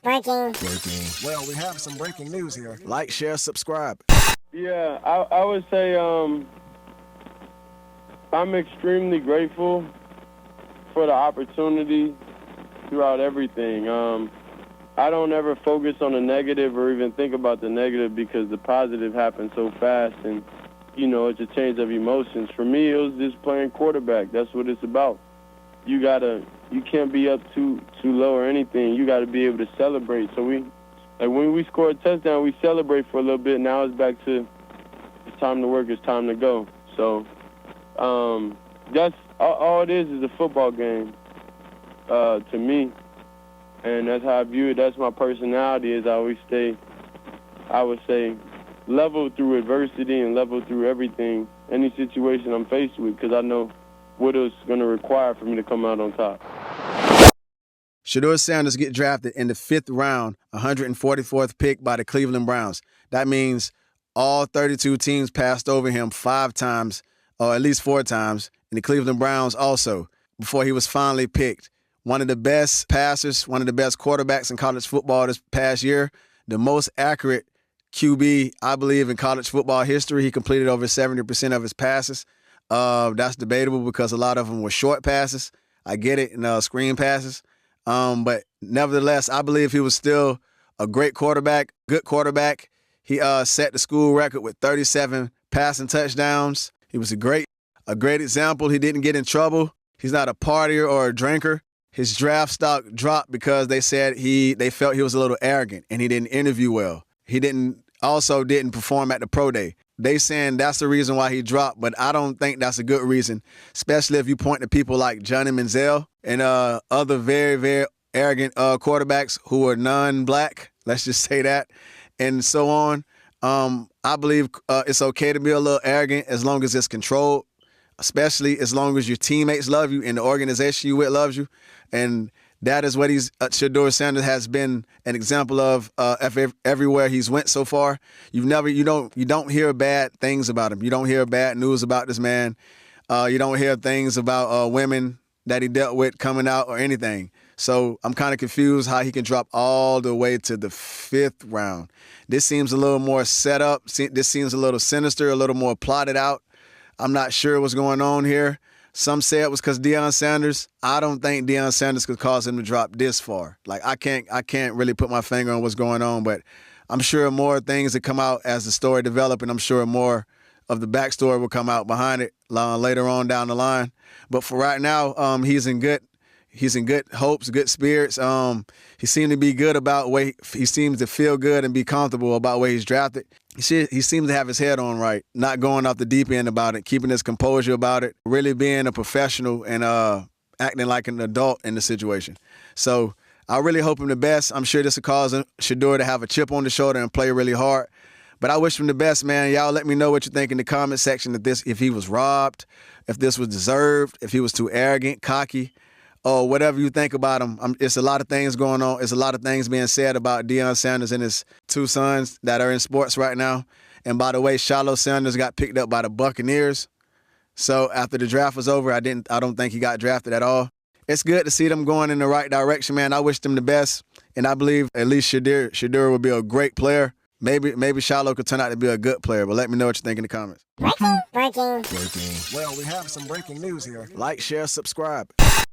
Breaking. Well, we have some breaking news here. Like, share, subscribe. Yeah, I would say I'm extremely grateful for the opportunity throughout everything. I don't ever focus on the negative or even think about the negative because the positive happens so fast and, you know, it's a change of emotions. For me, it was just playing quarterback. That's what it's about. You can't be up too low or anything. You got to be able to celebrate. So when we score a touchdown, we celebrate for a little bit. Now it's back to it's time to work, it's time to go. So that's all it is a football game to me. And that's how I view it. That's my personality is I would say, level through adversity and level through everything, any situation I'm faced with, because I know what it's going to require for me to come out on top. Sheduer Sanders get drafted in the 5th round, 144th pick by the Cleveland Browns. That means all 32 teams passed over him 5 times, or at least 4 times, and the Cleveland Browns also, before he was finally picked. One of the best passers, one of the best quarterbacks in college football this past year, the most accurate QB, I believe, in college football history. He completed over 70% of his passes. That's debatable because a lot of them were short passes. I get it, and screen passes. But nevertheless, I believe he was still a great quarterback, good quarterback. He set the school record with 37 passing touchdowns. He was a great example. He didn't get in trouble. He's not a partier or a drinker. His draft stock dropped because they said they felt he was a little arrogant and he didn't interview well. He didn't perform at the pro day. They saying that's the reason why he dropped, but I don't think that's a good reason, especially if you point to people like Johnny Manziel and other very, very arrogant quarterbacks who are non-black, let's just say that, and so on. I believe it's okay to be a little arrogant as long as it's controlled, especially as long as your teammates love you and the organization you with loves you. And that is what Sheduer Sanders has been an example of everywhere he's went so far. You don't hear bad things about him. You don't hear bad news about this man. You don't hear things about women that he dealt with coming out or anything. So I'm kind of confused how he can drop all the way to the 5th round. This seems a little more set up. This seems a little sinister, a little more plotted out. I'm not sure what's going on here. Some say it was because Deion Sanders. I don't think Deion Sanders could cause him to drop this far. Like I can't really put my finger on what's going on, but I'm sure more things that come out as the story develops, and I'm sure more of the backstory will come out behind it later on down the line. But for right now, he's in good hopes, good spirits. He seemed to be good about where he seems to feel good and be comfortable about where he's drafted. He seems to have his head on right, not going off the deep end about it, keeping his composure about it, really being a professional and acting like an adult in the situation. So I really hope him the best. I'm sure this will cause Sheduer to have a chip on the shoulder and play really hard. But I wish him the best, man. Y'all let me know what you think in the comment section if he was robbed, if this was deserved, if he was too arrogant, cocky, or whatever you think about him. It's a lot of things going on. It's a lot of things being said about Deion Sanders and his 2 sons that are in sports right now. And by the way, Shiloh Sanders got picked up by the Buccaneers. So after the draft was over, I don't think he got drafted at all. It's good to see them going in the right direction, man. I wish them the best. And I believe at least Sheduer will be a great player. Maybe Shiloh could turn out to be a good player, but let me know what you think in the comments. Breaking. Well, we have some breaking news here. Like, share, subscribe.